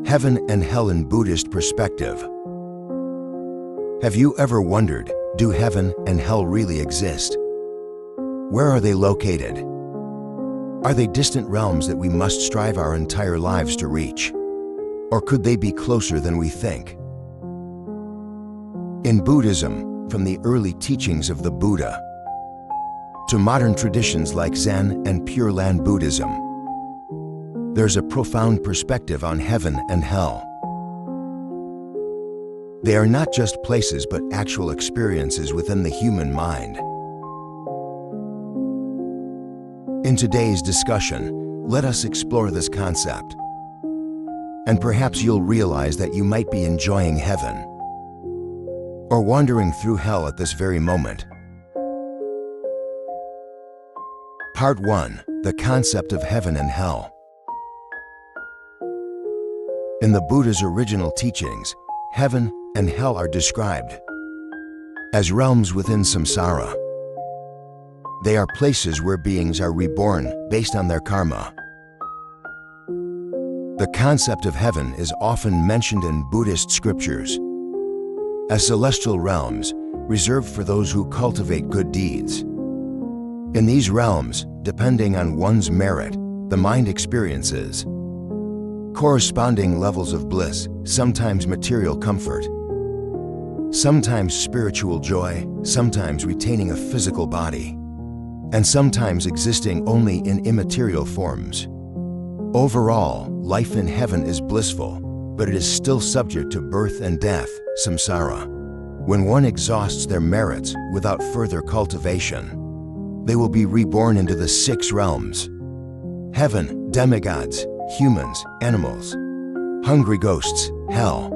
Heaven and hell in Buddhist perspective. Have you ever wondered, do heaven and hell really exist? Where are they located? Are they distant realms that we must strive our entire lives to reach? Or could they be closer than we think? In Buddhism, from the early teachings of the Buddha to modern traditions like Zen and Pure Land Buddhism, there's a profound perspective on heaven and hell. They are not just places but actual experiences within the human mind. In today's discussion, let us explore this concept. And perhaps you'll realize that you might be enjoying heaven or wandering through hell at this very moment. Part 1. The concept of heaven and hell. In the Buddha's original teachings, heaven and hell are described as realms within samsara. They are places where beings are reborn based on their karma. The concept of heaven is often mentioned in Buddhist scriptures as celestial realms reserved for those who cultivate good deeds. In these realms, depending on one's merit, the mind experiences corresponding levels of bliss, sometimes material comfort, sometimes spiritual joy, sometimes retaining a physical body, and sometimes existing only in immaterial forms. Overall, life in heaven is blissful, but it is still subject to birth and death, samsara. When one exhausts their merits without further cultivation, they will be reborn into the 6 realms: heaven, demigods, humans, animals, hungry ghosts, hell.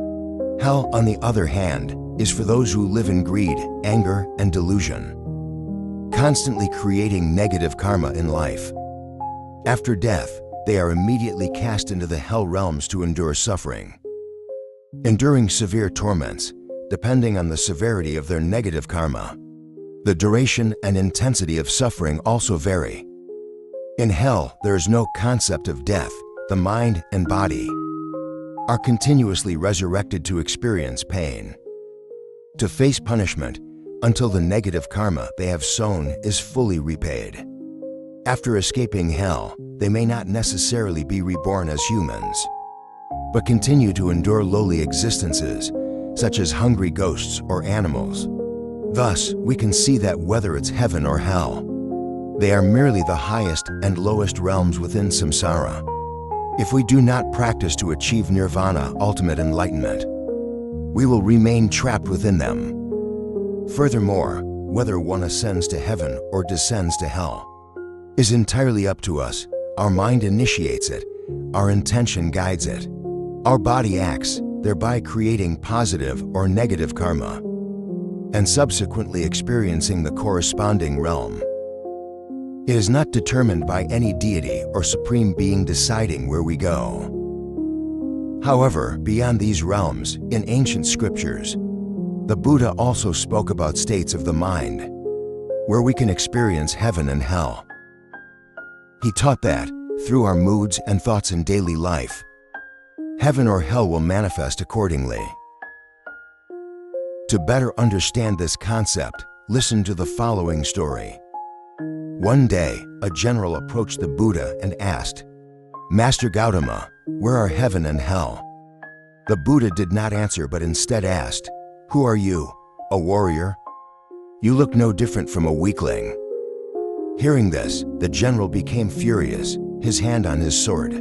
Hell, on the other hand, is for those who live in greed, anger, and delusion, constantly creating negative karma in life. After death, they are immediately cast into the hell realms to endure suffering, enduring severe torments, depending on the severity of their negative karma. The duration and intensity of suffering also vary. In hell, there is no concept of death. The mind and body are continuously resurrected to experience pain, to face punishment until the negative karma they have sown is fully repaid. After escaping hell, they may not necessarily be reborn as humans, but continue to endure lowly existences, such as hungry ghosts or animals. Thus, we can see that whether it's heaven or hell, they are merely the highest and lowest realms within samsara. If we do not practice to achieve nirvana, ultimate enlightenment, we will remain trapped within them. Furthermore, whether one ascends to heaven or descends to hell is entirely up to us. Our mind initiates it, our intention guides it. Our body acts, thereby creating positive or negative karma, and subsequently experiencing the corresponding realm. It is not determined by any deity or supreme being deciding where we go. However, beyond these realms, in ancient scriptures, the Buddha also spoke about states of the mind, where we can experience heaven and hell. He taught that, through our moods and thoughts in daily life, heaven or hell will manifest accordingly. To better understand this concept, listen to the following story. One day, a general approached the Buddha and asked, "Master Gautama, where are heaven and hell?" The Buddha did not answer but instead asked, "Who are you? A warrior? You look no different from a weakling." Hearing this, the general became furious, his hand on his sword.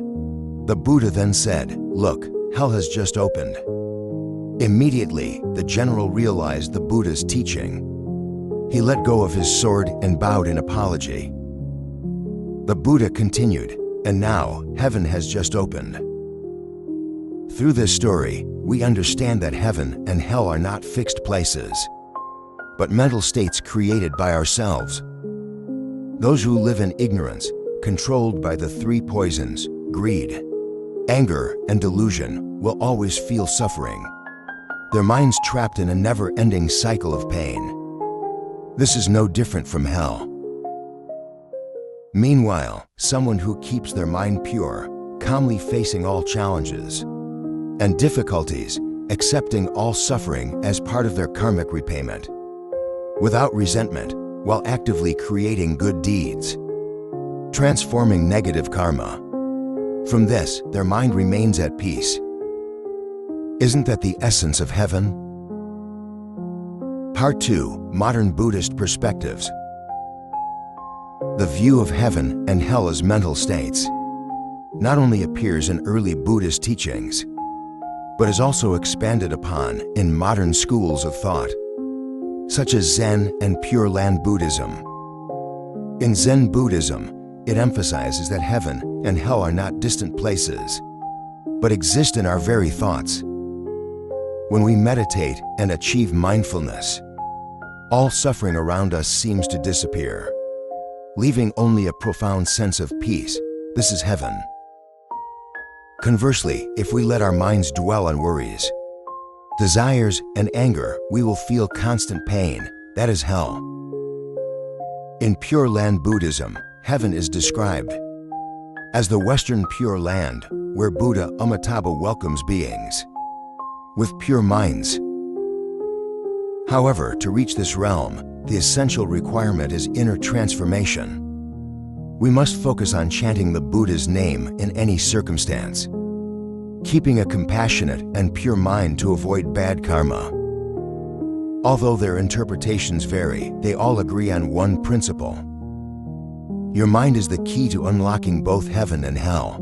The Buddha then said, "Look, hell has just opened." Immediately, the general realized the Buddha's teaching. He let go of his sword and bowed in apology. The Buddha continued, "And now, heaven has just opened." Through this story, we understand that heaven and hell are not fixed places, but mental states created by ourselves. Those who live in ignorance, controlled by the 3 poisons, greed, anger, and delusion, will always feel suffering, their minds trapped in a never-ending cycle of pain. This is no different from hell. Meanwhile, someone who keeps their mind pure, calmly facing all challenges, and difficulties, accepting all suffering as part of their karmic repayment, without resentment, while actively creating good deeds, transforming negative karma. From this, their mind remains at peace. Isn't that the essence of heaven? Part 2. Modern Buddhist Perspectives. The view of heaven and hell as mental states not only appears in early Buddhist teachings, but is also expanded upon in modern schools of thought, such as Zen and Pure Land Buddhism. In Zen Buddhism, it emphasizes that heaven and hell are not distant places, but exist in our very thoughts. When we meditate and achieve mindfulness, all suffering around us seems to disappear, leaving only a profound sense of peace. This is heaven. Conversely, if we let our minds dwell on worries, desires, and anger, we will feel constant pain. That is hell. In Pure Land Buddhism, heaven is described as the Western Pure Land, where Buddha Amitabha welcomes beings with pure minds. However, to reach this realm, the essential requirement is inner transformation. We must focus on chanting the Buddha's name in any circumstance, keeping a compassionate and pure mind to avoid bad karma. Although their interpretations vary, they all agree on one principle. Your mind is the key to unlocking both heaven and hell.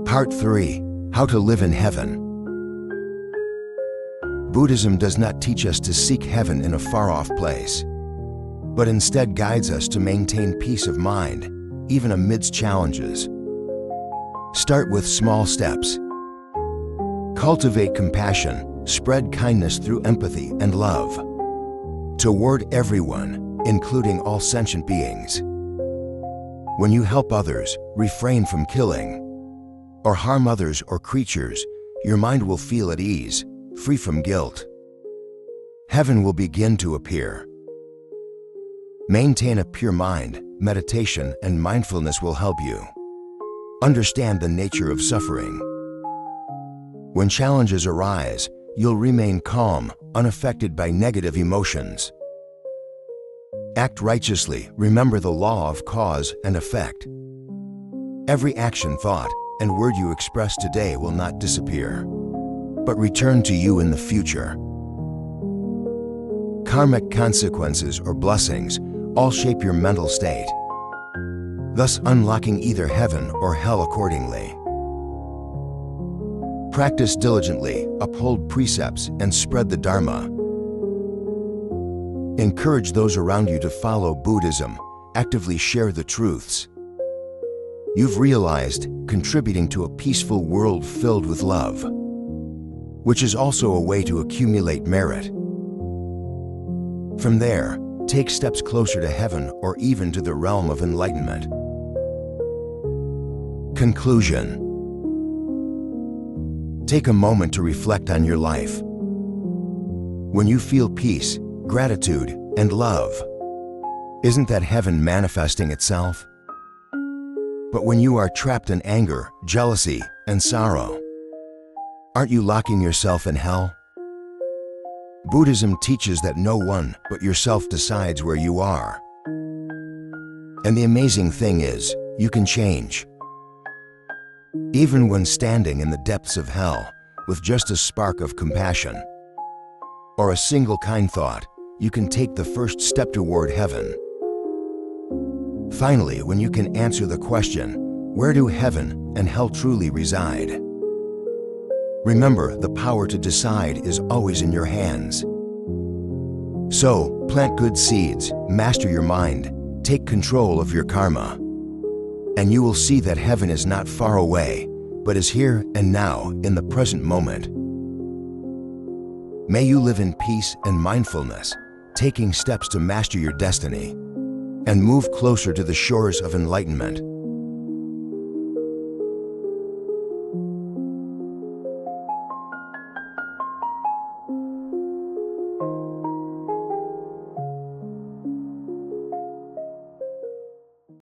Part 3. How to live in heaven. Buddhism does not teach us to seek heaven in a far-off place, but instead guides us to maintain peace of mind, even amidst challenges. Start with small steps. Cultivate compassion, spread kindness through empathy and love toward everyone, including all sentient beings. When you help others, refrain from killing or harm others or creatures, your mind will feel at ease, free from guilt. Heaven will begin to appear. Maintain a pure mind. Meditation and mindfulness will help you understand the nature of suffering. When challenges arise, you'll remain calm, unaffected by negative emotions. Act righteously. Remember the law of cause and effect. Every action, thought, and word you express today will not disappear, but return to you in the future. Karmic consequences or blessings all shape your mental state, thus unlocking either heaven or hell accordingly. Practice diligently, uphold precepts, and spread the Dharma. Encourage those around you to follow Buddhism, actively share the truths you've realized, contributing to a peaceful world filled with love, which is also a way to accumulate merit. From there, take steps closer to heaven or even to the realm of enlightenment. Conclusion. Take a moment to reflect on your life. When you feel peace, gratitude, and love, isn't that heaven manifesting itself? But when you are trapped in anger, jealousy, and sorrow, aren't you locking yourself in hell? Buddhism teaches that no one but yourself decides where you are. And the amazing thing is, you can change. Even when standing in the depths of hell, with just a spark of compassion or a single kind thought, you can take the first step toward heaven. Finally, when you can answer the question, where do heaven and hell truly reside? Remember, the power to decide is always in your hands. So, plant good seeds, master your mind, take control of your karma, and you will see that heaven is not far away, but is here and now in the present moment. May you live in peace and mindfulness, taking steps to master your destiny and move closer to the shores of enlightenment.